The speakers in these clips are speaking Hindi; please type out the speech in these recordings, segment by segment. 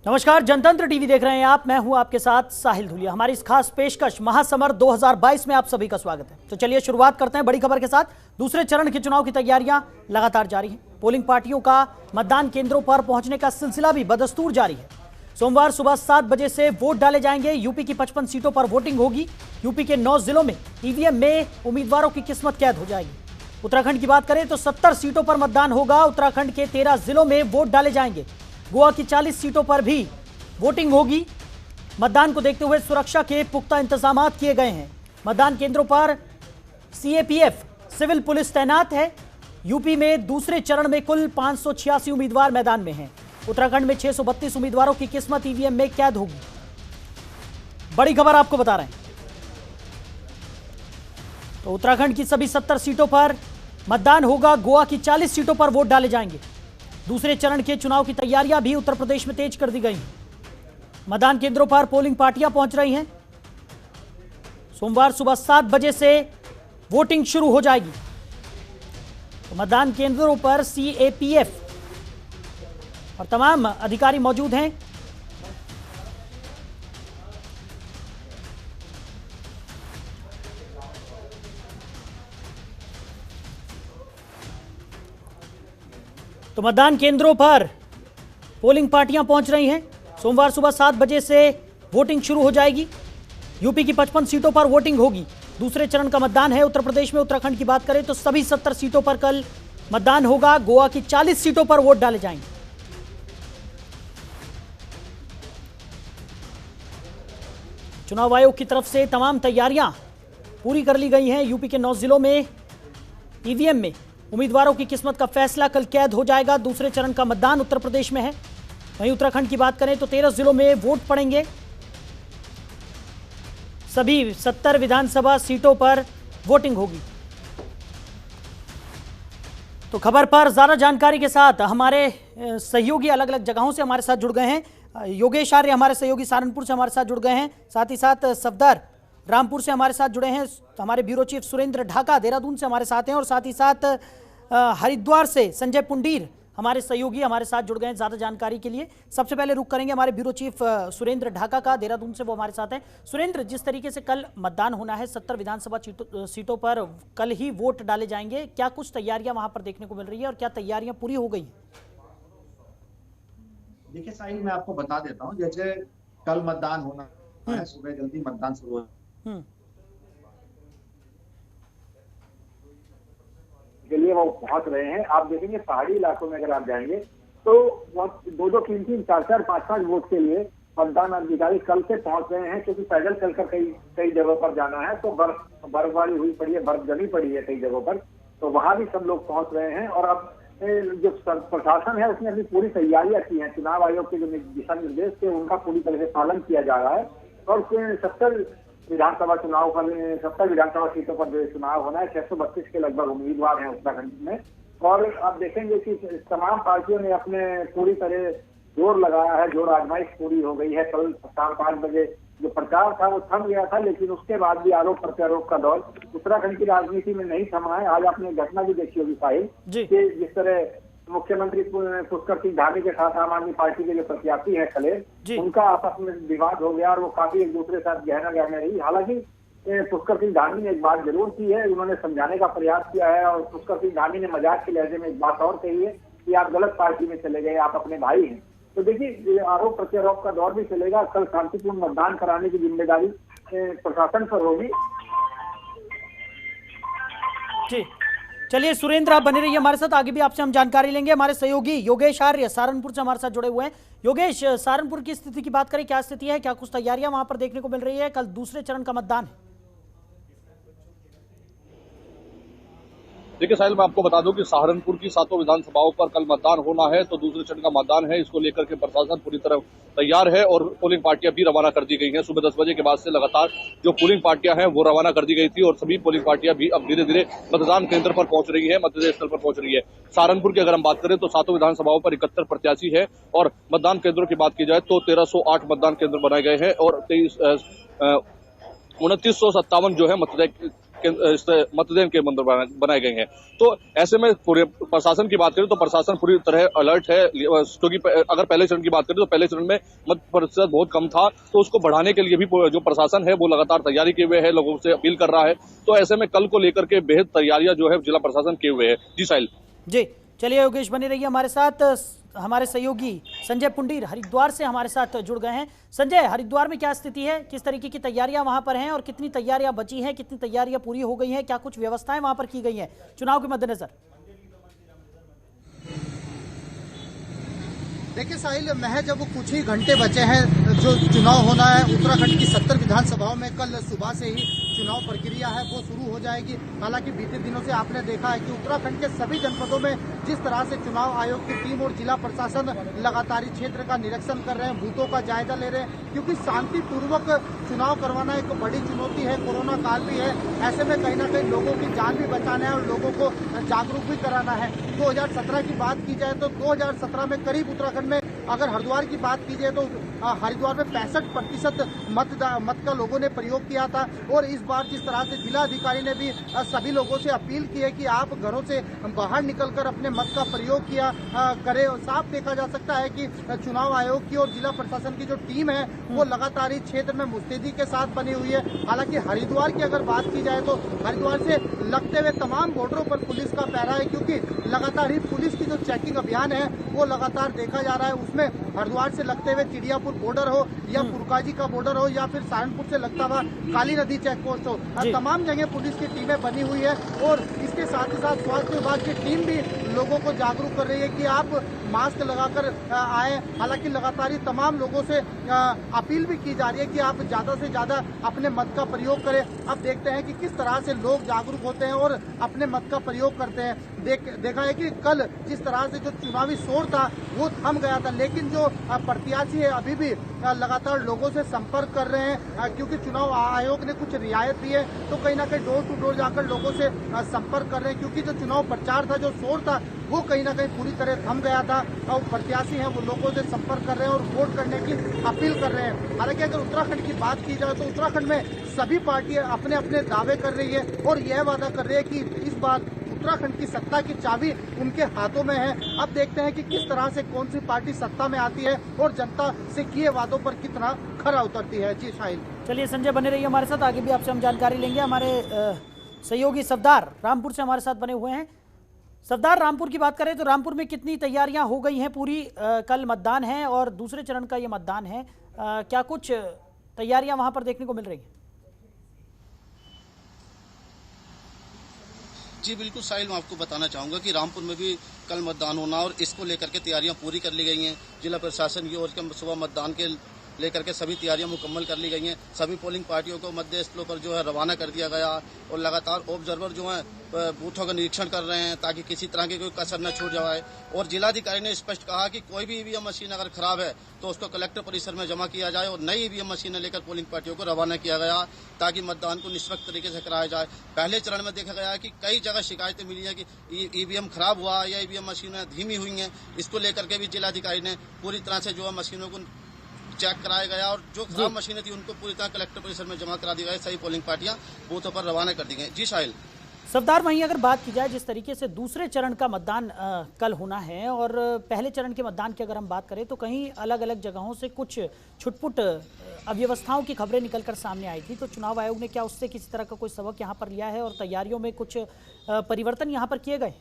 नमस्कार, जनतंत्र टीवी देख रहे हैं आप। मैं हूं आपके साथ साहिल धुलिया। हमारी इस खास पेशकश महासमर 2022 में आप सभी का स्वागत है। तो चलिए शुरुआत करते हैं बड़ी खबर के साथ। दूसरे चरण के चुनाव की तैयारियां लगातार जारी हैं। पोलिंग पार्टियों का मतदान केंद्रों पर पहुंचने का सिलसिला भी बदस्तूर जारी है। सोमवार सुबह 7 बजे से वोट डाले जाएंगे। यूपी की 55 सीटों पर वोटिंग होगी। यूपी के 9 जिलों में ईवीएम में उम्मीदवारों की किस्मत कैद हो जाएगी। उत्तराखंड की बात करें तो 70 सीटों पर मतदान होगा। उत्तराखंड के 13 जिलों में वोट डाले जाएंगे। गोवा की 40 सीटों पर भी वोटिंग होगी। मतदान को देखते हुए सुरक्षा के पुख्ता इंतजाम किए गए हैं। मतदान केंद्रों पर सीएपीएफ सिविल पुलिस तैनात है। यूपी में दूसरे चरण में कुल 586 उम्मीदवार मैदान में हैं। उत्तराखंड में 632 उम्मीदवारों की किस्मत ईवीएम में कैद होगी। बड़ी खबर आपको बता रहे हैं। तो उत्तराखंड की सभी 70 सीटों पर मतदान होगा। गोवा की 40 सीटों पर वोट डाले जाएंगे। दूसरे चरण के चुनाव की तैयारियां भी उत्तर प्रदेश में तेज कर दी गई हैं। मतदान केंद्रों पर पोलिंग पार्टियां पहुंच रही हैं। सोमवार सुबह 7 बजे से वोटिंग शुरू हो जाएगी। तो मतदान केंद्रों पर सीएपीएफ और तमाम अधिकारी मौजूद हैं। तो मतदान केंद्रों पर पोलिंग पार्टियां पहुंच रही हैं। सोमवार सुबह 7 बजे से वोटिंग शुरू हो जाएगी। यूपी की 55 सीटों पर वोटिंग होगी। दूसरे चरण का मतदान है उत्तर प्रदेश में। उत्तराखंड की बात करें तो सभी 70 सीटों पर कल मतदान होगा। गोवा की 40 सीटों पर वोट डाले जाएंगे। चुनाव आयोग की तरफ से तमाम तैयारियां पूरी कर ली गई हैं। यूपी के 9 जिलों में ईवीएम में उम्मीदवारों की किस्मत का फैसला कल कैद हो जाएगा। दूसरे चरण का मतदान उत्तर प्रदेश में है। वहीं उत्तराखंड की बात करें तो 13 जिलों में वोट पड़ेंगे। सभी 70 विधानसभा सीटों पर वोटिंग होगी। तो खबर पर ज्यादा जानकारी के साथ हमारे सहयोगी अलग अलग जगहों से हमारे साथ जुड़ गए हैं। योगेश आर्य हमारे सहयोगी सहारनपुर से हमारे साथ जुड़ गए हैं। साथ ही साथ सफदर रामपुर से हमारे साथ जुड़े हैं। हमारे ब्यूरो चीफ सुरेंद्र ढाका देहरादून से हमारे साथ हैं। और साथ ही साथ हरिद्वार से संजय पुंडीर हमारे सहयोगी हमारे साथ जुड़ गए हैं ज़्यादा जानकारी के लिए। सबसे पहले रुख करेंगे हमारे ब्यूरो चीफ सुरेंद्र ढाका का, देहरादून से वो हमारे साथ हैं। सुरेंद्र, जिस तरीके से कल मतदान होना है 70 विधानसभा सीटों पर कल ही वोट डाले जाएंगे, क्या कुछ तैयारियां वहां पर देखने को मिल रही है और क्या तैयारियां पूरी हो गई? देखिए साहिल, मैं आपको बता देता हूँ। जैसे कल मतदान होना है, सुबह जल्दी मतदान शुरू हो के लिए वो पहुंच रहे हैं। आप देखेंगे पहाड़ी इलाकों में अगर आप जाएंगे तो 2-2, 3-3, 4-4, 5-5 वोट के लिए मतदान अधिकारी कल से पहुंच रहे हैं, क्योंकि पैदल चलकर कई जगहों पर जाना है। तो बर्फबारी हुई पड़ी है, बर्फ जमी पड़ी है कई जगहों पर, तो वहां भी सब लोग पहुंच रहे हैं। और अब जो प्रशासन है उसने अपनी पूरी तैयारियां की हैं। चुनाव आयोग के जो दिशा निर्देश थे उनका पूरी तरह से पालन किया जा रहा है। और 70 विधानसभा चुनाव पर 70 विधानसभा सीटों पर चुनाव होना है। 632 के लगभग उम्मीदवार हैं उत्तराखंड में। और आप देखेंगे कि तमाम पार्टियों ने अपने पूरी तरह जोर लगाया है। जोर आजमाइश पूरी हो गई है। कल शाम 5 बजे जो प्रचार था वो थम गया था, लेकिन उसके बाद भी आरोप प्रत्यारोप का दौर उत्तराखंड की राजनीति में नहीं थमा है। आज आपने घटना भी देखी होगी साहिल, कि जिस तरह मुख्यमंत्री पुष्कर सिंह धामी के साथ आम आदमी पार्टी के जो प्रत्याशी है खलेर, उनका आपस में विवाद हो गया और वो काफी एक दूसरे के साथ गहना रही। हालांकि पुष्कर सिंह धामी ने एक बात जरूर की है, उन्होंने समझाने का प्रयास किया है। और पुष्कर सिंह धामी ने मजाक के लहजे में एक बात और कही है कि आप गलत पार्टी में चले गए, आप अपने भाई हैं। तो देखिए आरोप प्रत्यारोप का दौर भी चलेगा। कल शांतिपूर्ण मतदान कराने की जिम्मेदारी प्रशासन पर होगी। चलिए सुरेंद्र, आप बने रहिए हमारे साथ, आगे भी आपसे हम जानकारी लेंगे। हमारे सहयोगी योगेश आर्य सहारनपुर से हमारे साथ जुड़े हुए हैं। योगेश, सहारनपुर की स्थिति की बात करें, क्या स्थिति है, क्या कुछ तैयारियां वहां पर देखने को मिल रही है? कल दूसरे चरण का मतदान है। देखिए साहिल, मैं आपको बता दूं कि सहारनपुर की 7 विधानसभाओं पर कल मतदान होना है। तो दूसरे चरण का मतदान है, इसको लेकर के प्रशासन पूरी तरह तैयार है और पोलिंग पार्टियां भी रवाना कर दी गई हैं। सुबह 10 बजे के बाद से लगातार जो पोलिंग पार्टियां हैं वो रवाना कर दी गई थी और सभी पोलिंग पार्टियां भी अब धीरे धीरे मतदान केंद्र पर पहुंच रही है, मतदेय स्थल पर पहुंच रही है। सहारनपुर की अगर हम बात करें तो 7 विधानसभाओं पर 71 प्रत्याशी है और मतदान केंद्रों की बात की जाए तो 1308 मतदान केंद्र बनाए गए हैं और 2957 जो है मतदेय मतदान केंद्र बनाए गए हैं। तो ऐसे में पूरे प्रशासन की बात करें तो प्रशासन पूरी तरह अलर्ट है, क्योंकि अगर पहले चरण की बात करें तो पहले चरण में मत प्रतिशत बहुत कम था, तो उसको बढ़ाने के लिए भी जो प्रशासन है वो लगातार तैयारी किए हुए है, लोगों से अपील कर रहा है। तो ऐसे में कल को लेकर के बेहद तैयारियां जो है जिला प्रशासन किए हुए है। जी साहिल। जी चलिए योगेश बने रहिए हमारे साथ। हमारे सहयोगी संजय पुंडीर हरिद्वार से हमारे साथ जुड़ गए हैं। संजय, हरिद्वार में क्या स्थिति है, किस तरीके की तैयारियां वहां पर हैं और कितनी तैयारियां बची हैं, कितनी तैयारियां पूरी हो गई हैं, क्या कुछ व्यवस्थाएं वहां पर की गई हैं चुनाव के मद्देनजर? देखिए साहिल, महज अब कुछ ही घंटे बचे हैं जो चुनाव होना है। उत्तराखंड की 70 विधानसभाओं में कल सुबह से ही चुनाव प्रक्रिया है वो शुरू हो जाएगी। हालांकि बीते दिनों से आपने देखा है कि उत्तराखंड के सभी जनपदों में जिस तरह से चुनाव आयोग की टीम और जिला प्रशासन लगातार क्षेत्र का निरीक्षण कर रहे हैं, बूथों का जायजा ले रहे हैं, क्योंकि शांतिपूर्वक चुनाव करवाना एक बड़ी चुनौती है। कोरोना काल भी है, ऐसे में कहीं ना कहीं लोगों की जान भी बचाना है और लोगों को जागरूक भी कराना है। 2017 की बात की जाए तो 2017 में करीब उत्तराखंड में, अगर हरिद्वार की बात की जाए तो हरिद्वार में 65% मत का लोगों ने प्रयोग किया था। और इस बार जिस तरह से जिला अधिकारी ने भी सभी लोगों से अपील की है कि आप घरों से बाहर निकलकर अपने मत का प्रयोग किया करें। साफ देखा जा सकता है कि चुनाव आयोग की और जिला प्रशासन की जो टीम है वो लगातार इस क्षेत्र में मुस्तैदी के साथ बनी हुई है। हालांकि हरिद्वार की अगर बात की जाए तो हरिद्वार से लगते हुए तमाम बॉर्डरों पर पुलिस का पहरा है, क्योंकि लगातार ही पुलिस की जो चेकिंग अभियान है वो लगातार देखा जा रहा है। उसमें हरिद्वार से लगते हुए चिड़ियापुर बॉर्डर हो या पुरकाजी का बॉर्डर हो या फिर सहारनपुर से लगता हुआ काली नदी चेक पोस्ट हो, तमाम जगह पुलिस की टीमें बनी हुई है। और इसके साथ ही साथ स्वास्थ्य विभाग की टीम भी लोगों को जागरूक कर रही है कि आप मास्क लगाकर आए। हालांकि लगातार ही तमाम लोगों से अपील भी की जा रही है कि आप ज्यादा से ज्यादा अपने मत का प्रयोग करें। अब देखते हैं कि किस तरह से लोग जागरूक होते हैं और अपने मत का प्रयोग करते हैं। देखा है कि कल जिस तरह से जो चुनावी शोर था वो थम गया था, लेकिन जो प्रत्याशी है अभी भी लगातार लोगों से संपर्क कर रहे हैं, क्योंकि चुनाव आयोग ने कुछ रियायत दी है। तो कहीं ना कहीं डोर टू डोर जाकर लोगों से संपर्क कर रहे हैं, क्योंकि जो चुनाव प्रचार था, जो शोर था, वो कहीं ना कहीं पूरी तरह थम गया था। और प्रत्याशी हैं वो लोगों से संपर्क कर रहे हैं और वोट करने की अपील कर रहे हैं। हालांकि अगर उत्तराखंड की बात की जाए तो उत्तराखंड में सभी पार्टियां अपने अपने दावे कर रही है और यह वादा कर रही है कि इस बार उत्तराखंड की सत्ता की चाबी उनके हाथों में है। अब देखते हैं कि किस तरह से कौन सी पार्टी सत्ता में आती है और जनता से किए वादों पर कितना खरा उतरती है। जी शाहिल। चलिए संजय बने रहिए हमारे साथ, आगे भी आपसे हम जानकारी लेंगे। हमारे सहयोगी सफदार रामपुर से हमारे साथ बने हुए हैं। सफदार, रामपुर की बात करें तो रामपुर में कितनी तैयारियां हो गई हैं पूरी? कल मतदान है और दूसरे चरण का ये मतदान है, क्या कुछ तैयारियां वहां पर देखने को मिल रही हैं? जी बिल्कुल साहिल, मैं आपको बताना चाहूंगा कि रामपुर में भी कल मतदान होना और इसको लेकर के तैयारियां पूरी कर ली गई हैं। जिला प्रशासन की ओर से सुबह मतदान के लेकर के सभी तैयारियां मुकम्मल कर ली गई हैं। सभी पोलिंग पार्टियों को मतदेय स्थलों पर जो है रवाना कर दिया गया और लगातार ऑब्जर्वर जो है बूथों का निरीक्षण कर रहे हैं ताकि किसी तरह की कोई कसर न छूट जाए। और जिलाधिकारी ने स्पष्ट कहा कि कोई भी ईवीएम मशीन अगर खराब है तो उसको कलेक्टर परिसर में जमा किया जाए और नई ईवीएम मशीनें लेकर पोलिंग पार्टियों को रवाना किया गया ताकि मतदान को निष्पक्ष तरीके से कराया जाए। पहले चरण में देखा गया है कि कई जगह शिकायतें मिली है कि ईवीएम खराब हुआ या ईवीएम मशीनें धीमी हुई हैं। इसको लेकर के भी जिलाधिकारी ने पूरी तरह से जो है मशीनों को चेक कराया गया और जो खराब मशीनें थी उनको पूरी तरह कलेक्टर परिसर में जमा करा दी गई। सही पोलिंग पार्टियां बूथों पर रवाना कर दी गई। जी साहिल। सफदार, वहीं अगर बात की जाए जिस तरीके से दूसरे चरण का मतदान कल होना है और पहले चरण के मतदान की अगर हम बात करें तो कहीं अलग अलग जगहों से कुछ छुटपुट अव्यवस्थाओं की खबरें निकलकर सामने आई थी, तो चुनाव आयोग ने क्या उससे किसी तरह का कोई सबक यहाँ पर लिया है और तैयारियों में कुछ परिवर्तन यहाँ पर किए गए?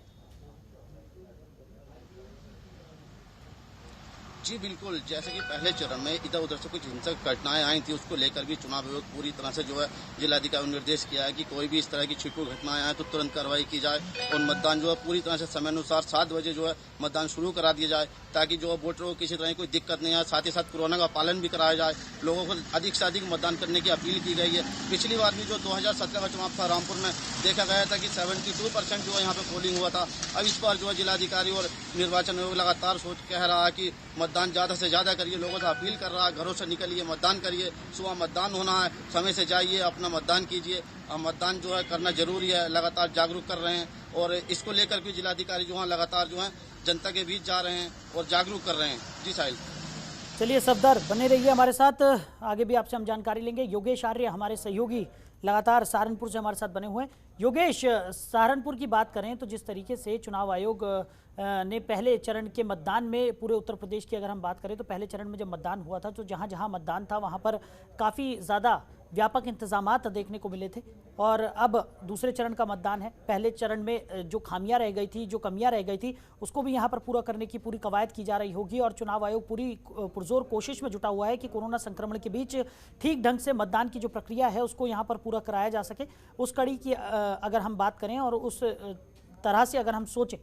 जी बिल्कुल, जैसे कि पहले चरण में इधर उधर से कुछ हिंसक घटनाएं आई थी, उसको लेकर भी चुनाव आयोग पूरी तरह से जो है जिलाधिकारी ने निर्देश किया है कि कोई भी इस तरह की छिटपुट घटनाएं आए तो तुरंत कार्रवाई की जाए और मतदान जो है पूरी तरह से समय अनुसार 7 बजे जो है मतदान शुरू करा दिया जाए ताकि जो है वोटरों को किसी तरह की कोई दिक्कत नहीं आए। साथ ही साथ कोरोना का पालन भी कराया जाए। लोगों को अधिक से अधिक मतदान करने की अपील की गई है। पिछली बार भी जो 2017 का चुनाव था रामपुर में देखा गया था कि 72% जो है यहाँ पे पोलिंग हुआ था। अब इस बार जो है जिलाधिकारी और निर्वाचन आयोग लगातार सोच कह रहा है कि मतदान ज्यादा से ज्यादा करिए, लोगों से अपील कर रहा है घरों से निकलिए, मतदान करिए, सुबह मतदान होना है, समय से जाइए, अपना मतदान कीजिए। मतदान जो है करना जरूरी है, लगातार जागरूक कर रहे हैं और इसको लेकर भी जिलाधिकारी जो है लगातार जो है जनता के बीच जा रहे हैं और जागरूक कर रहे हैं। जी साहिल। चलिए सफदर बने रहिए हमारे साथ, आगे भी आपसे हम जानकारी लेंगे। योगेश आर्य हमारे सहयोगी लगातार सहारनपुर से हमारे साथ बने हुए हैं। योगेश, सहारनपुर की बात करें तो जिस तरीके से चुनाव आयोग ने पहले चरण के मतदान में, पूरे उत्तर प्रदेश की अगर हम बात करें तो पहले चरण में जब मतदान हुआ था तो जहां जहां मतदान था वहां पर काफ़ी ज़्यादा व्यापक इंतजामात देखने को मिले थे, और अब दूसरे चरण का मतदान है। पहले चरण में जो खामियां रह गई थी, जो कमियां रह गई थी, उसको भी यहां पर पूरा करने की पूरी कवायद की जा रही होगी, और चुनाव आयोग पूरी पुरजोर कोशिश में जुटा हुआ है कि कोरोना संक्रमण के बीच ठीक ढंग से मतदान की जो प्रक्रिया है उसको यहाँ पर पूरा कराया जा सके। उस कड़ी की अगर हम बात करें और उस तरह से अगर हम सोचें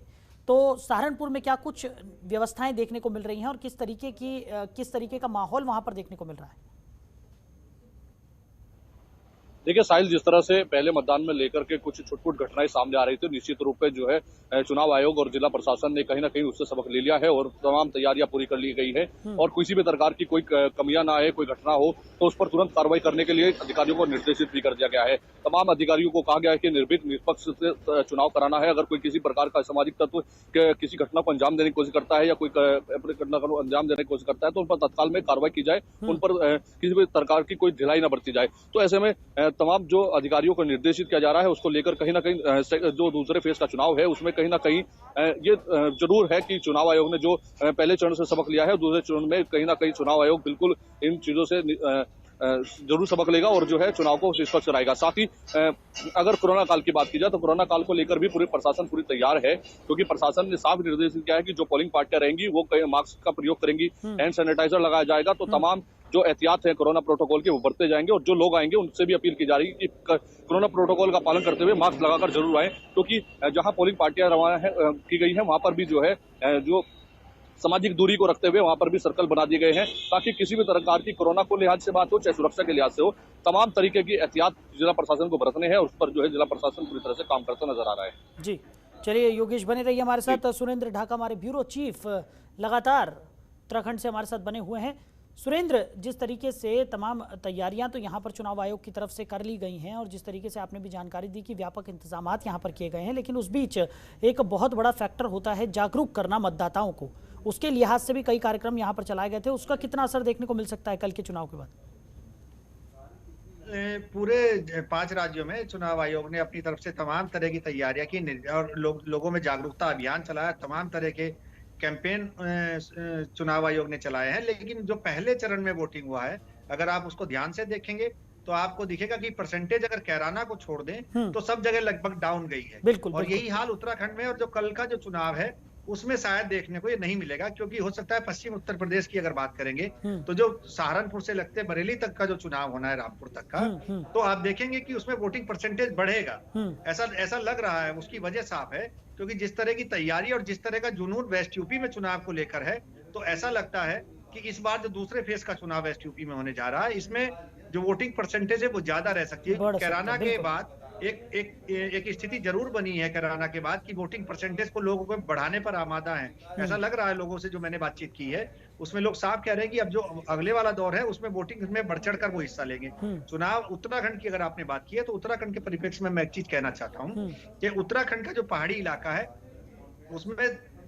तो सहारनपुर में क्या कुछ व्यवस्थाएं देखने को मिल रही हैं और किस तरीके का माहौल वहां पर देखने को मिल रहा है? देखिए साहिल, जिस तरह से पहले मतदान में लेकर के कुछ छुटपुट घटनाएं सामने आ रही थी, निश्चित रूप से जो है चुनाव आयोग और जिला प्रशासन ने कहीं ना कहीं उससे सबक ले लिया है और तमाम तैयारियां पूरी कर ली गई है, और किसी भी प्रकार की कोई कमियां ना आए, कोई घटना हो तो उस पर तुरंत कार्रवाई करने के लिए अधिकारियों को निर्देशित भी कर दिया गया है। तमाम अधिकारियों को कहा गया है कि निर्भीक निष्पक्ष से चुनाव कराना है। अगर कोई किसी प्रकार का असामाजिक तत्व किसी घटना को अंजाम देने की कोशिश करता है या कोई घटना को अंजाम देने की कोशिश करता है तो उन पर तत्काल में कार्रवाई की जाए, उन पर किसी भी प्रकार की कोई ढिलाई न बरती जाए। तो ऐसे में तमाम जो अधिकारियों को निर्देशित किया जा रहा है उसको लेकर कहीं ना कहीं जो दूसरे फेज का चुनाव है उसमें कहीं ना कहीं ये जरूर है कि चुनाव आयोग ने जो पहले चरण से सबक लिया है, दूसरे चरण में कहीं ना कहीं चुनाव आयोग बिल्कुल इन चीजों से जरूर सबक लेगा और जो है चुनाव को निष्पक्ष कराएगा। साथ ही अगर कोरोना काल की बात की जाए तो कोरोना काल को लेकर भी पूरे प्रशासन पूरी तैयार है, क्योंकि प्रशासन ने साफ निर्देशित किया है कि जो पोलिंग पार्टियां रहेंगी वो मास्क का प्रयोग करेंगी, हैंड सैनिटाइजर लगाया जाएगा, तो तमाम जो एहतियात है कोरोना प्रोटोकॉल के वो बरते जाएंगे। और जो लोग आएंगे उनसे भी अपील की जा रही है कि कोरोना प्रोटोकॉल का पालन करते हुए मास्क लगाकर जरूर आए, क्योंकि जहां पोलिंग पार्टियां रवाना की गई है वहां पर भी जो है जो सामाजिक दूरी को रखते हुए वहां पर भी सर्कल बना दिए गए हैं, ताकि किसी भी प्रकार की कोरोना को लिहाज से बात हो चाहे सुरक्षा के लिहाज से हो, तमाम तरीके की एहतियात जिला प्रशासन को बरतने हैं और उस पर जो है जिला प्रशासन पूरी तरह से काम करता नजर आ रहा है। जी चलिए योगेश, बने रहिए हमारे साथ। सुरेंद्र ढाका हमारे ब्यूरो चीफ लगातार उत्तराखंड से हमारे साथ बने हुए हैं। सुरेंद्र, जिस तरीके से तमाम तैयारियां तो यहाँ पर चुनाव आयोग की तरफ से कर ली गई हैं और जिस तरीके से आपने भी जानकारी दी कि व्यापक इंतजामात यहाँ पर किए गए हैं, लेकिन उस बीच एक बहुत बड़ा फैक्टर होता है जागरूक करना मतदाताओं को। उसके लिहाज से भी कई कार्यक्रम यहाँ पर चलाए गए थे, उसका कितना असर देखने को मिल सकता है कल के चुनाव के बाद? पूरे 5 राज्यों में चुनाव आयोग ने अपनी तरफ से तमाम तरह की तैयारियां की और लोगों में जागरूकता अभियान चलाया, तमाम तरह के कैंपेन चुनाव आयोग ने चलाए हैं। लेकिन जो पहले चरण में वोटिंग हुआ है, अगर आप उसको ध्यान से देखेंगे तो आपको दिखेगा कि परसेंटेज अगर कैराना को छोड़ दें तो सब जगह लगभग डाउन गई है। बिल्कुल, और यही हाल उत्तराखंड में, और जो कल का जो चुनाव है उसमें शायद देखने को ये नहीं मिलेगा, क्योंकि हो सकता है पश्चिम उत्तर प्रदेश की अगर बात करेंगे तो जो सहारनपुर से लगते बरेली तक का जो चुनाव होना है, रामपुर तक का, तो आप देखेंगे कि उसमें वोटिंग परसेंटेज बढ़ेगा। ऐसा लग रहा है। उसकी वजह साफ है, क्योंकि जिस तरह की तैयारी और जिस तरह का जुनून वेस्ट यूपी में चुनाव को लेकर है, तो ऐसा लगता है कि इस बार जो दूसरे फेज का चुनाव वेस्ट यूपी में होने जा रहा है, इसमें जो वोटिंग परसेंटेज है वो ज्यादा रह सकती है। कैराना के बाद एक स्थिति जरूर बनी है कैराना के बाद कि वोटिंग परसेंटेज को लोगों को बढ़ाने पर आमादा है। ऐसा लग रहा है लोगों से जो मैंने बातचीत की है, उसमें लोग साफ कह रहे हैं कि अब जो अगले वाला दौर है उसमें वोटिंग में बढ़ चढ़ कर वो हिस्सा लेंगे। चुनाव उत्तराखंड की अगर आपने बात की है तो उत्तराखंड के परिप्रेक्ष्य में मैं एक चीज कहना चाहता हूँ कि उत्तराखंड का जो पहाड़ी इलाका है उसमें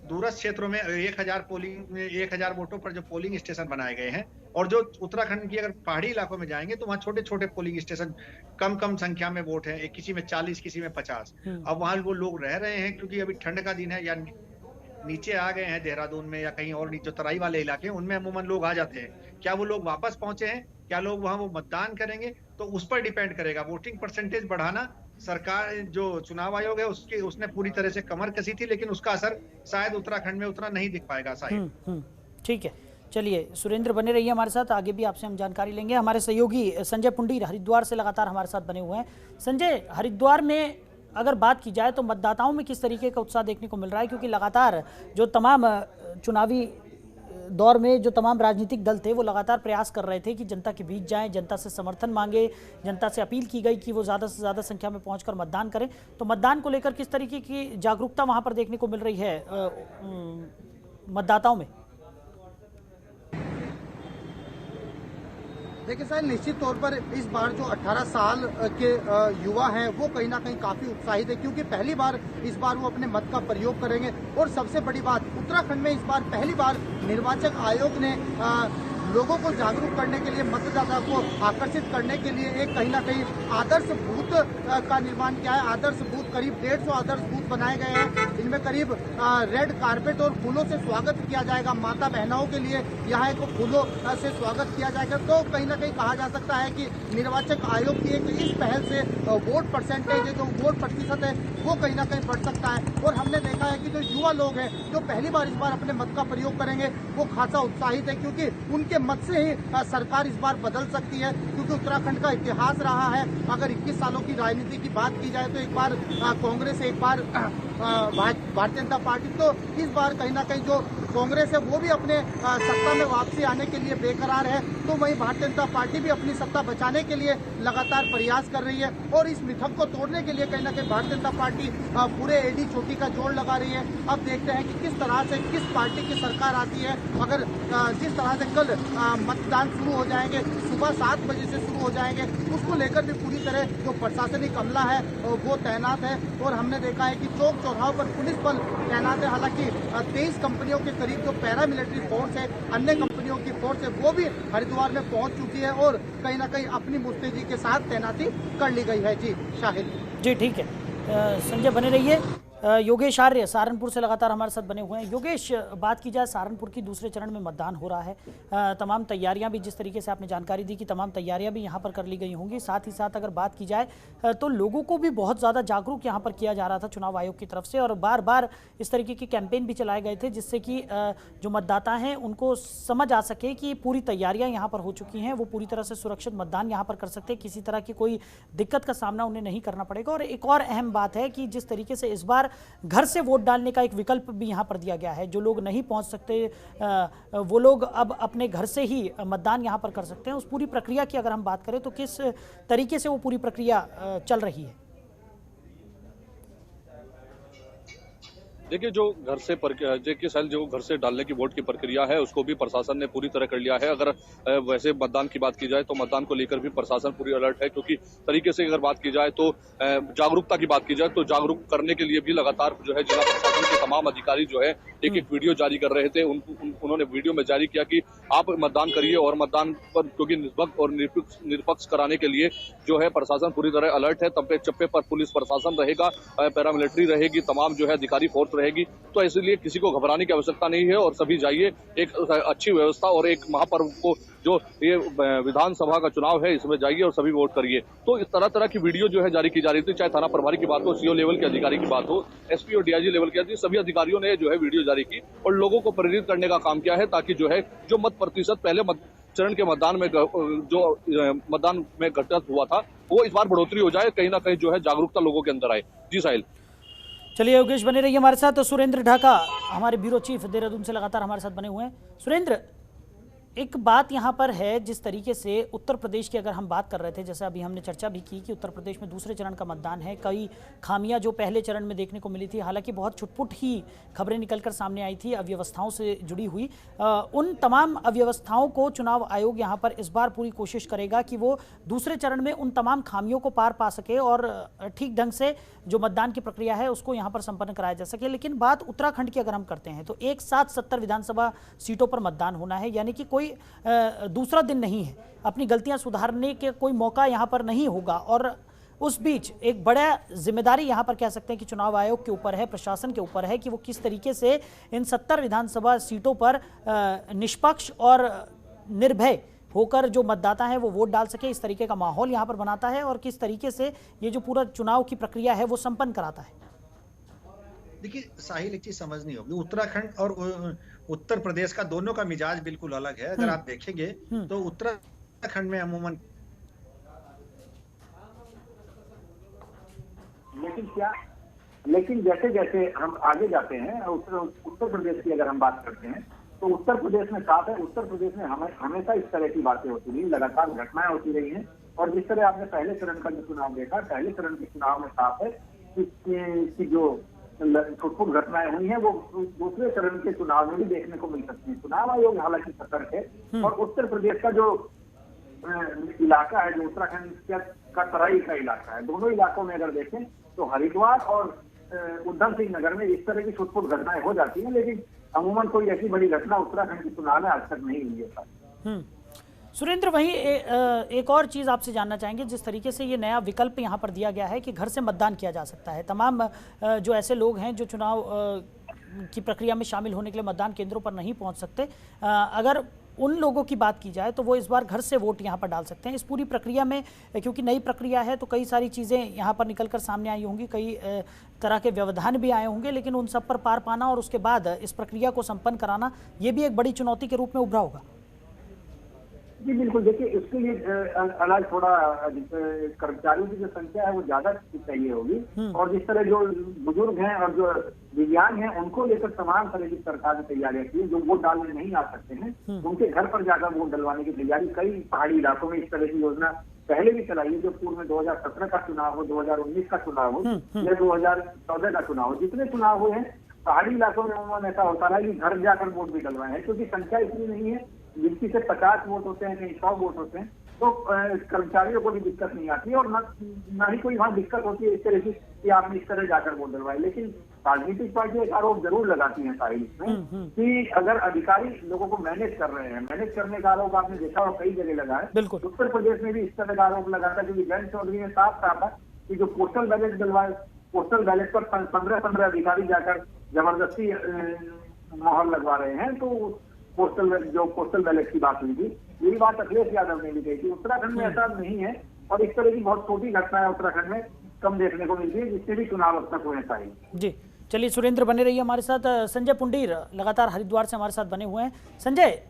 दूरस्थ क्षेत्रों में 1000 वोटों पर जो पोलिंग स्टेशन बनाए गए हैं, और जो उत्तराखंड की अगर पहाड़ी इलाकों में जाएंगे तो वहाँ छोटे छोटे पोलिंग स्टेशन कम संख्या में वोट हैं, किसी में 40 किसी में 50। अब वहाँ वो लोग रह रहे हैं क्योंकि अभी ठंड का दिन है, या नीचे आ गए हैं देहरादून में या कहीं और जो तराई वाले इलाके हैं उनमें अमूमन लोग आ जाते हैं। क्या वो लोग वापस पहुंचे हैं, क्या लोग वहाँ वो मतदान करेंगे, तो उस पर डिपेंड करेगा। वोटिंग परसेंटेज बढ़ाना सरकार, जो चुनाव आयोग है उसने पूरी तरह से कमर कसी थी, लेकिन उसका असर शायद उत्तराखंड में उतना नहीं दिख पाएगा। शायद ठीक है, चलिए सुरेंद्र बने रहिए हमारे साथ, आगे भी आपसे हम जानकारी लेंगे। हमारे सहयोगी संजय पुंडीर हरिद्वार से लगातार हमारे साथ बने हुए हैं। संजय, हरिद्वार में अगर बात की जाए तो मतदाताओं में किस तरीके का उत्साह देखने को मिल रहा है, क्योंकि लगातार जो तमाम चुनावी दौर में जो तमाम राजनीतिक दल थे वो लगातार प्रयास कर रहे थे कि जनता के बीच जाएं, जनता से समर्थन मांगे, जनता से अपील की गई कि वो ज़्यादा से ज़्यादा संख्या में पहुंचकर मतदान करें। तो मतदान को लेकर किस तरीके की जागरूकता वहां पर देखने को मिल रही है मतदाताओं में? देखिए सर, निश्चित तौर पर इस बार जो 18 साल के युवा हैं वो कहीं ना कहीं काफी उत्साहित है, क्योंकि पहली बार इस बार वो अपने मत का प्रयोग करेंगे। और सबसे बड़ी बात, उत्तराखंड में इस बार पहली बार निर्वाचन आयोग ने लोगों को जागरूक करने के लिए, मतदाता को आकर्षित करने के लिए एक कहीं ना कहीं आदर्श बूथ का निर्माण किया है। आदर्श बूथ करीब 150 आदर्श बूथ बनाए गए हैं। इनमें करीब रेड कारपेट और फूलों से स्वागत किया जाएगा। माता बहनों के लिए यहाँ एक फूलों से स्वागत किया जाएगा। तो कहीं ना कहीं कहा जा सकता है कि निर्वाचन आयोग की एक इस पहल से वोट परसेंटेज, जो वोट प्रतिशत है, वो कहीं ना कहीं बढ़ सकता है। और हमने देखा है कि जो युवा लोग हैं, जो पहली बार इस बार अपने मत का प्रयोग करेंगे, वो खासा उत्साहित है, क्योंकि उनके मत से ही सरकार इस बार बदल सकती है। क्योंकि उत्तराखंड का इतिहास रहा है, अगर 21 सालों की राजनीति की बात की जाए तो एक बार कांग्रेस, एक बार भारतीय जनता पार्टी, तो इस बार कहीं ना कहीं जो कांग्रेस है वो भी अपने सत्ता में वापसी आने के लिए बेकरार है, तो वहीं भारतीय जनता पार्टी भी अपनी सत्ता बचाने के लिए लगातार प्रयास कर रही है। और इस मिथक को तोड़ने के लिए कहीं ना कहीं भारतीय जनता पार्टी पूरे एडी चोटी का जोड़ लगा रही है। अब देखते हैं कि किस तरह से किस पार्टी की सरकार आती है। अगर जिस तरह से कल मतदान शुरू हो जाएंगे, सुबह 7 बजे से शुरू हो जाएंगे, उसको लेकर भी पूरी तरह जो प्रशासनिक अमला है वो तैनात है। और हमने देखा है कि चौक चौराहों पर पुलिस बल तैनात है। हालांकि 23 कंपनियों के करीब जो पैरामिलिट्री फोर्स है, अन्य कंपनियों की फोर्स है, वो भी हरिद्वार में पहुंच चुकी है और कहीं ना कहीं अपनी मुस्तैदी के साथ तैनाती कर ली गई है। जी शाहिद जी, ठीक है। संजय बने रहिए। योगेश आर्य सहारनपुर से लगातार हमारे साथ बने हुए हैं। योगेश, बात की जाए सहारनपुर की, दूसरे चरण में मतदान हो रहा है। तमाम तैयारियां भी, जिस तरीके से आपने जानकारी दी कि तमाम तैयारियां भी यहां पर कर ली गई होंगी। साथ ही साथ अगर बात की जाए तो लोगों को भी बहुत ज़्यादा जागरूक यहां पर किया जा रहा था चुनाव आयोग की तरफ से, और बार बार इस तरीके की कैंपेन भी चलाए गए थे जिससे कि जो मतदाता हैं उनको समझ आ सके कि पूरी तैयारियाँ यहाँ पर हो चुकी हैं, वो पूरी तरह से सुरक्षित मतदान यहाँ पर कर सकते हैं, किसी तरह की कोई दिक्कत का सामना उन्हें नहीं करना पड़ेगा। और एक और अहम बात है कि जिस तरीके से इस बार घर से वोट डालने का एक विकल्प भी यहां पर दिया गया है। जो लोग नहीं पहुंच सकते वो लोग अब अपने घर से ही मतदान यहां पर कर सकते हैं। उस पूरी प्रक्रिया की अगर हम बात करें तो किस तरीके से वो पूरी प्रक्रिया चल रही है? देखिए, जो घर से देखिए साहिल, जो घर से डालने की वोट की प्रक्रिया है उसको भी प्रशासन ने पूरी तरह कर लिया है। अगर वैसे मतदान की बात की जाए तो मतदान को लेकर भी प्रशासन पूरी अलर्ट है, क्योंकि तरीके से अगर बात की जाए तो जागरूकता की बात की जाए तो जागरूक करने के लिए भी लगातार जो है जिला प्रशासन के तमाम अधिकारी जो है एक वीडियो जारी कर रहे थे। उन्होंने वीडियो में जारी किया कि आप मतदान करिए, और मतदान पर क्योंकि निष्पक्ष और निरपेक्ष कराने के लिए जो है प्रशासन पूरी तरह अलर्ट है। तप्पे चप्पे पर पुलिस प्रशासन रहेगा, पैरामिलिट्री रहेगी, तमाम जो है अधिकारी फोर्स रहेगी, तो इसलिए किसी को घबराने की आवश्यकता नहीं है। और सभी जाइए, एक अच्छी व्यवस्था और एक महापर्व को, जो ये विधानसभा का चुनाव है, इसमें जाइए और सभी वोट करिए। तो इस तरह तरह की वीडियो जो है जारी की जा रही थी, चाहे थाना प्रभारी की बात हो, सीओ लेवल के अधिकारी की बात हो, एसपी और डीआईजी लेवल की, सभी अधिकारियों ने जो है वीडियो जारी की और लोगों को प्रेरित करने का काम किया है, ताकि जो है जो मत प्रतिशत पहले चरण के मतदान में जो मतदान में घटना हुआ था वो इस बार बढ़ोतरी हो जाए, कहीं ना कहीं जो है जागरूकता लोगों के अंदर आए। जी साहिल। चलिए योगेश बने रहिए हमारे साथ। तो सुरेंद्र ढाका हमारे ब्यूरो चीफ देहरादून से लगातार हमारे साथ बने हुए हैं। सुरेंद्र, एक बात यहाँ पर है, जिस तरीके से उत्तर प्रदेश की अगर हम बात कर रहे थे, जैसे अभी हमने चर्चा भी की कि उत्तर प्रदेश में दूसरे चरण का मतदान है, कई खामियां जो पहले चरण में देखने को मिली थी, हालांकि बहुत छुटपुट ही खबरें निकलकर सामने आई थी अव्यवस्थाओं से जुड़ी हुई। उन तमाम अव्यवस्थाओं को चुनाव आयोग यहाँ पर इस बार पूरी कोशिश करेगा कि वो दूसरे चरण में उन तमाम खामियों को पार पा सके और ठीक ढंग से जो मतदान की प्रक्रिया है उसको यहाँ पर संपन्न कराया जा सके। लेकिन बात उत्तराखंड की अगर हम करते हैं तो एक साथ 70 विधानसभा सीटों पर मतदान होना है, यानी कि कोई दूसरा दिन नहीं है, अपनी गलतियां सुधारने के कोई मौका यहां पर नहीं होगा। और उस बीच एक बड़ा जिम्मेदारी यहां पर कह सकते हैं कि चुनाव आयोग के ऊपर है, प्रशासन के ऊपर है कि वो किस तरीके से इन 70 विधानसभा सीटों पर निष्पक्ष और निर्भय होकर जो मतदाता है वो वोट डाल सके, इस तरीके का माहौल यहां पर बनाता है और किस तरीके से ये जो पूरा चुनाव की प्रक्रिया है वो संपन्न कराता है। देखिए साहिल, एक चीज समझनी होगी, उत्तराखंड और उत्तर प्रदेश का दोनों का मिजाज बिल्कुल अलग है। अगर आप देखेंगे तो उत्तराखंड में अमूमन, लेकिन जैसे जैसे हम आगे जाते हैं, उत्तर प्रदेश की अगर हम बात करते हैं तो उत्तर प्रदेश में साफ है, उत्तर प्रदेश में हमेशा इस तरह की बातें होती रही, लगातार घटनाएं होती रही हैं। और जिस तरह आपने पहले चरण का जो चुनाव देखा, पहले चरण के चुनाव में साफ है कि जो छुटपुट घटनाएं हुई हैं वो दूसरे चरण के चुनाव में भी देखने को मिल सकती है। चुनाव आयोग हालांकि सतर्क है। और उत्तर प्रदेश का जो इलाका है, जो उत्तराखंड का तराई का इलाका है, दोनों इलाकों में अगर देखें तो हरिद्वार और उधम सिंह नगर में इस तरह की छुटपुट घटनाएं हो जाती हैं, लेकिन अमूमन कोई ऐसी बड़ी घटना उत्तराखंड के चुनाव में आज तक नहीं हुई है। सुरेंद्र, वहीं एक और चीज़ आपसे जानना चाहेंगे। जिस तरीके से ये नया विकल्प यहाँ पर दिया गया है कि घर से मतदान किया जा सकता है, तमाम जो ऐसे लोग हैं जो चुनाव की प्रक्रिया में शामिल होने के लिए मतदान केंद्रों पर नहीं पहुँच सकते, अगर उन लोगों की बात की जाए तो वो इस बार घर से वोट यहाँ पर डाल सकते हैं। इस पूरी प्रक्रिया में, क्योंकि नई प्रक्रिया है, तो कई सारी चीज़ें यहाँ पर निकल कर सामने आई होंगी, कई तरह के व्यवधान भी आए होंगे, लेकिन उन सब पर पार पाना और उसके बाद इस प्रक्रिया को संपन्न कराना, ये भी एक बड़ी चुनौती के रूप में उभरा होगा। जी बिल्कुल, देखिए इसके लिए अलग थोड़ा कर्मचारियों की जो संख्या है वो ज्यादा चाहिए होगी, और जिस तरह जो बुजुर्ग हैं और जो दिव्यांग हैं उनको लेकर तमाम तरह की सरकार ने तैयारियां की, जो वोट डालने नहीं आ सकते हैं उनके घर पर जाकर वोट डलवाने की तैयारी कई पहाड़ी इलाकों में इस तरह की योजना पहले भी चलाई है। जो पूर्व में 2017 का चुनाव हो, 2019 का चुनाव हो या 2014 का चुनाव हो, जितने चुनाव हुए हैं पहाड़ी इलाकों में उन्होंने ऐसा होता रहा कि घर जाकर वोट भी डलवाए हैं, क्योंकि संख्या इतनी नहीं है, जिनकी से 50 वोट होते हैं, कहीं 100 वोट होते हैं, तो कर्मचारियों को भी दिक्कत नहीं आती है और न ही कोई वहाँ दिक्कत होती है इस तरह की कि आपने इस तरह जाकर वोट डलवाए। लेकिन राजनीतिक पार्टी एक आरोप जरूर लगाती है साहिल इसमें कि अगर अधिकारी लोगों को मैनेज कर रहे हैं, मैनेज करने का आरोप आपने देखा और कई जगह लगा है। उत्तर प्रदेश में भी इस तरह का आरोप लगा था, क्योंकि जयंत चौधरी ने साफ कहा था कि जो पोस्टल बैलेट डलवाए, पोस्टल बैलेट पर 15 अधिकारी जाकर जबरदस्ती मोहर लगवा रहे हैं, तो पोस्टल बैलेट की बात हुई थी। यही बात अखिलेश यादव ने भी कही थी। उत्तराखंड में ऐसा नहीं है और इस तरह की बहुत छोटी घटना है उत्तराखंड में कम देखने को मिलती है, जिससे भी चुनाव अब तक हुए हैं। जी चलिए, सुरेंद्र बने रहिए हमारे साथ। संजय पुंडीर लगातार हरिद्वार से हमारे साथ बने हुए हैं। संजय,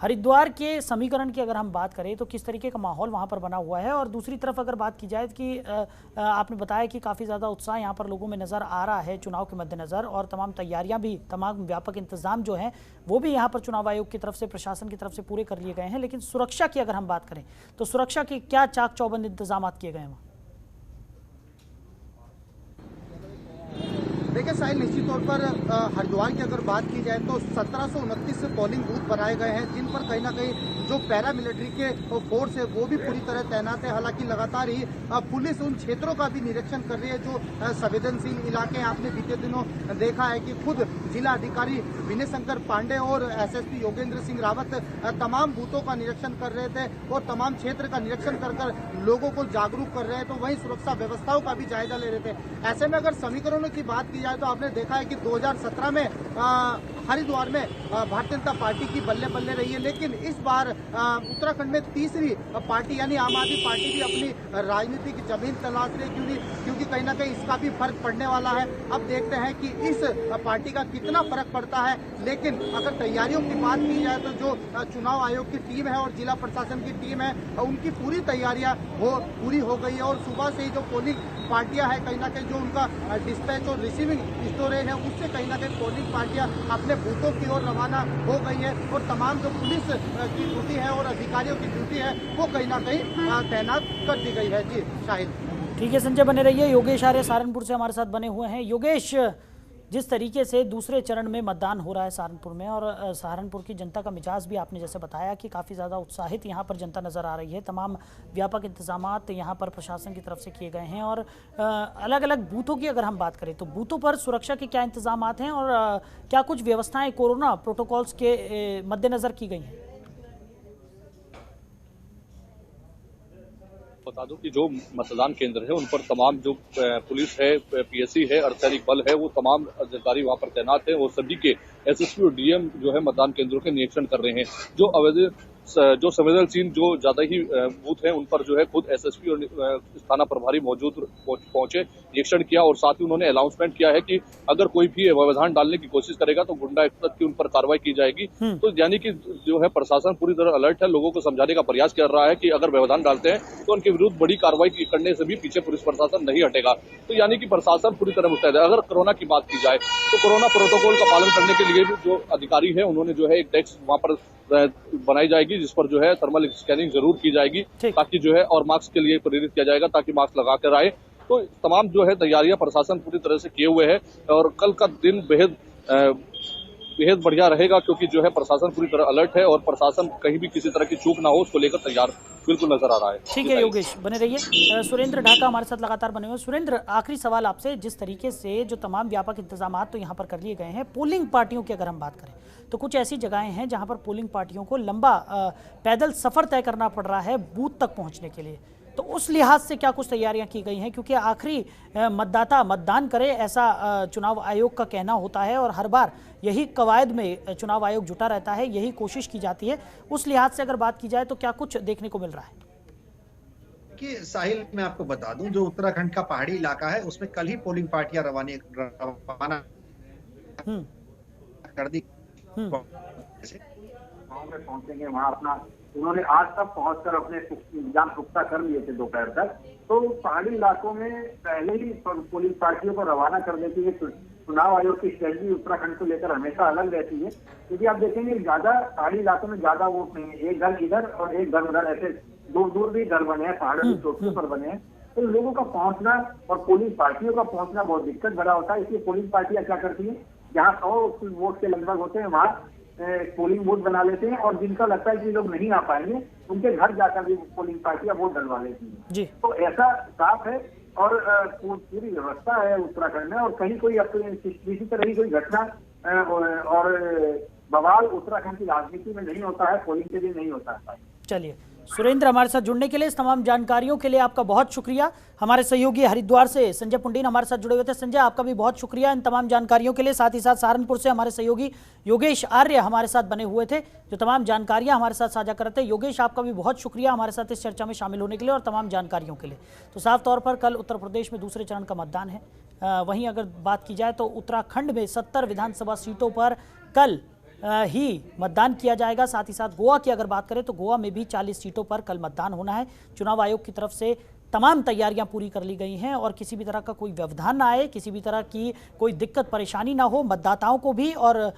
हरिद्वार के समीकरण की अगर हम बात करें तो किस तरीके का माहौल वहाँ पर बना हुआ है, और दूसरी तरफ अगर बात की जाए कि आपने बताया कि काफ़ी ज़्यादा उत्साह यहाँ पर लोगों में नज़र आ रहा है चुनाव के मद्देनज़र, और तमाम तैयारियाँ भी, तमाम व्यापक इंतजाम जो हैं वो भी यहाँ पर चुनाव आयोग की तरफ से, प्रशासन की तरफ से पूरे कर लिए गए हैं। लेकिन सुरक्षा की अगर हम बात करें तो सुरक्षा के क्या चाक चौबंद इंतजाम किए गए हैं वहाँ? देखिए साहिल, निश्चित तौर पर हरिद्वार की अगर बात की जाए तो 1729 पोलिंग बूथ बनाए गए हैं, जिन पर कहीं ना कहीं जो पैरामिलिट्री के फोर्स है वो भी पूरी तरह तैनात है। हालांकि लगातार ही पुलिस उन क्षेत्रों का भी निरीक्षण कर रही है जो संवेदनशील इलाके हैं। आपने बीते दिनों देखा है कि खुद जिला अधिकारी विनय शंकर पांडे और एसएसपी योगेंद्र सिंह रावत तमाम बूथों का निरीक्षण कर रहे थे और तमाम क्षेत्र का निरीक्षण कर लोगों को जागरूक कर रहे हैं, तो वहीं सुरक्षा व्यवस्थाओं का भी जायजा ले रहे थे। ऐसे में अगर समीकरणों की बात की जाए तो आपने देखा है कि 2017 में हरिद्वार में भारतीय जनता पार्टी की बल्ले बल्ले रही है, लेकिन इस बार उत्तराखंड में तीसरी पार्टी यानी आम आदमी पार्टी भी अपनी राजनीतिक जमीन तलाश रही है, क्योंकि कहीं ना कहीं इसका भी फर्क पड़ने वाला है। अब देखते हैं कि इस पार्टी का कितना फर्क पड़ता है। लेकिन अगर तैयारियों की बात की जाए तो जो चुनाव आयोग की टीम है और जिला प्रशासन की टीम है, उनकी पूरी तैयारियां पूरी हो गई है और सुबह से ही जो पोलिंग पार्टियां हैं, कहीं ना कहीं जो उनका डिस्पैच और रिसीविंग स्टोरेज है, उससे कहीं ना कहीं पोलिंग पार्टियां अपने बूथों की ओर रवाना हो गई है और तमाम जो पुलिस की ड्यूटी है और अधिकारियों की ड्यूटी है वो कहीं ना कहीं तैनात कर दी गई है। जी शाहिद। ठीक है संजय, बने रहिए। योगेश आर्य सहारनपुर से हमारे साथ बने हुए हैं। योगेश, जिस तरीके से दूसरे चरण में मतदान हो रहा है सहारनपुर में, और सहारनपुर की जनता का मिजाज भी आपने जैसे बताया कि काफ़ी ज़्यादा उत्साहित यहाँ पर जनता नज़र आ रही है, तमाम व्यापक इंतजामात यहाँ पर प्रशासन की तरफ से किए गए हैं, और अलग अलग बूथों की अगर हम बात करें तो बूथों पर सुरक्षा के क्या इंतजामात हैं और क्या कुछ व्यवस्थाएं कोरोना प्रोटोकॉल्स के मद्देनज़र की गई हैं? बता दूं कि जो मतदान केंद्र है उन पर तमाम जो पुलिस है, पीएससी है, अर्धसैनिक बल है, वो तमाम अधिकारी वहां पर तैनात है और सभी के एसएसपी और डीएम जो है मतदान केंद्रों के निरीक्षण कर रहे हैं। जो संवेदनशील जो ज्यादा ही बूथ हैं उन पर जो है खुद एसएसपी और थाना प्रभारी मौजूद पहुंचे, निरीक्षण किया और साथ ही उन्होंने अनाउंसमेंट किया है कि अगर कोई भी व्यवधान डालने की कोशिश करेगा तो गुंडा एक्ट की उन पर कार्रवाई की जाएगी। तो यानी कि जो है प्रशासन पूरी तरह अलर्ट है, लोगों को समझाने का प्रयास कर रहा है कि अगर व्यवधान डालते हैं तो उनके विरुद्ध बड़ी कार्रवाई करने से भी पीछे पुलिस प्रशासन नहीं हटेगा। तो यानी कि प्रशासन पूरी तरह मुस्तैद है। अगर कोरोना की बात की जाए तो कोरोना प्रोटोकॉल का पालन करने के लिए भी जो अधिकारी है उन्होंने जो है एक डेस्क वहां पर बनाई जाएगी जिस पर जो है थर्मल स्कैनिंग जरूर की जाएगी ताकि जो है, और मास्क के लिए प्रेरित किया जाएगा ताकि मास्क लगा कर आए। तो तमाम जो है तैयारियां प्रशासन पूरी तरह से किए हुए है और कल का दिन बेहद बढ़िया रहेगा, क्योंकि जो है प्रशासन पूरी तरह अलर्ट है और प्रशासन कहीं भी किसी तरह की चूक ना हो उसको लेकर तैयार बिल्कुल नजर आ रहा है। ठीक है योगेश, बने रहिए। सुरेंद्र ढाका हमारे साथ लगातार बने हुए। सुरेंद्र, आखिरी सवाल आपसे, जिस तरीके से जो तमाम व्यापक इंतजाम तो यहाँ पर कर लिए गए हैं, पोलिंग पार्टियों की अगर हम बात करें तो कुछ ऐसी जगहें हैं जहाँ पर पोलिंग पार्टियों को लंबा पैदल सफर तय करना पड़ रहा है बूथ तक पहुँचने के लिए, तो उस लिहाज से क्या कुछ तैयारियां की गई हैं? क्योंकि आखिरी मतदाता मतदान करे ऐसा चुनाव आयोग का कहना होता है और हर बार यही कवायद में चुनाव आयोग जुटा रहता है, यही कोशिश की जाती है। उस लिहाज से अगर बात की जाए तो क्या कुछ देखने को मिल रहा है? कि साहिल, मैं आपको बता दूं, जो उत्तराखंड का पहाड़ी इलाका है उसमें कल ही पोलिंग पार्टियां रवाना कर दी। गाँव में पहुंचेंगे वहाँ अपना, उन्होंने आज तक पहुंचकर अपने इंतजाम पुख्ता कर लिए थे दोपहर तक। तो पहाड़ी इलाकों में पहले ही पोलिंग पार्टियों को रवाना कर देती है। चुनाव आयोग की स्ट्रेटजी उत्तराखंड को लेकर हमेशा अलग रहती है, क्योंकि आप देखेंगे ज्यादा पहाड़ी इलाकों में ज्यादा वोट नहीं है, एक घर इधर और एक घर उधर, ऐसे दूर दूर भी घर बने हैं, पहाड़ों की चोटियों पर बने हैं। तो लोगों का पहुंचना और पोलिंग पार्टियों का पहुंचना बहुत दिक्कत भरा होता है। इसलिए पोलिंग पार्टियां क्या करती है, जहाँ 100 वोट के लगभग होते हैं वहाँ पोलिंग बूथ बना लेते हैं और जिनका लगता है कि लोग नहीं आ पाएंगे उनके घर जाकर भी पोलिंग पार्टियां वोट डलवा लेती हैं जी। तो ऐसा साफ है और पूरी व्यवस्था है उत्तराखंड में, और कहीं कोई किसी तरह की कोई घटना और बवाल उत्तराखंड की राजनीति में नहीं होता है, पोलिंग के लिए नहीं होता है। चलिए सुरेंद्र, हमारे साथ जुड़ने के लिए, इस तमाम जानकारियों के लिए आपका बहुत शुक्रिया। हमारे सहयोगी हरिद्वार से संजय पुंडीन हमारे साथ जुड़े हुए थे। संजय, आपका भी बहुत शुक्रिया इन तमाम जानकारियों के लिए। साथ ही साथ सहारनपुर से हमारे सहयोगी योगेश आर्य हमारे साथ बने हुए थे, जो तमाम जानकारियां हमारे साथ साझा करते हैं। योगेश, आपका भी बहुत शुक्रिया हमारे साथ इस चर्चा में शामिल होने के लिए और तमाम जानकारियों के लिए। तो साफ तौर पर कल उत्तर प्रदेश में दूसरे चरण का मतदान है। वहीं अगर बात की जाए तो उत्तराखंड में 70 विधानसभा सीटों पर कल ही मतदान किया जाएगा। साथ ही साथ गोवा की अगर बात करें तो गोवा में भी 40 सीटों पर कल मतदान होना है। चुनाव आयोग की तरफ से तमाम तैयारियां पूरी कर ली गई हैं और किसी भी तरह का कोई व्यवधान ना आए, किसी भी तरह की कोई दिक्कत परेशानी ना हो मतदाताओं को भी और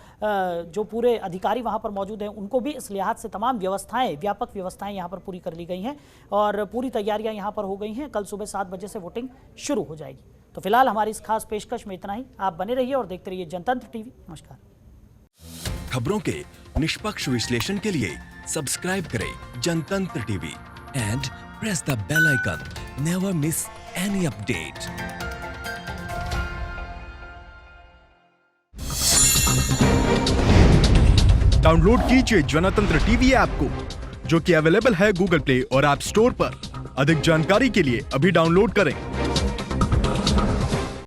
जो पूरे अधिकारी वहां पर मौजूद हैं उनको भी। इस लिहाज से तमाम व्यवस्थाएं, व्यापक व्यवस्थाएं यहां पर पूरी कर ली गई हैं और पूरी तैयारियां यहां पर हो गई हैं। कल सुबह 7 बजे से वोटिंग शुरू हो जाएगी। तो फिलहाल हमारी इस खास पेशकश में इतना ही। आप बने रहिए और देखते रहिए जनतंत्र टीवी। नमस्कार। खबरों के निष्पक्ष विश्लेषण के लिए सब्सक्राइब करें Jantantra TV and press the bell icon. Never miss any update. Download कीजिए जनतंत्र टीवी ऐप को, जो कि अवेलेबल है गूगल प्ले और ऐप स्टोर पर। अधिक जानकारी के लिए अभी डाउनलोड करें।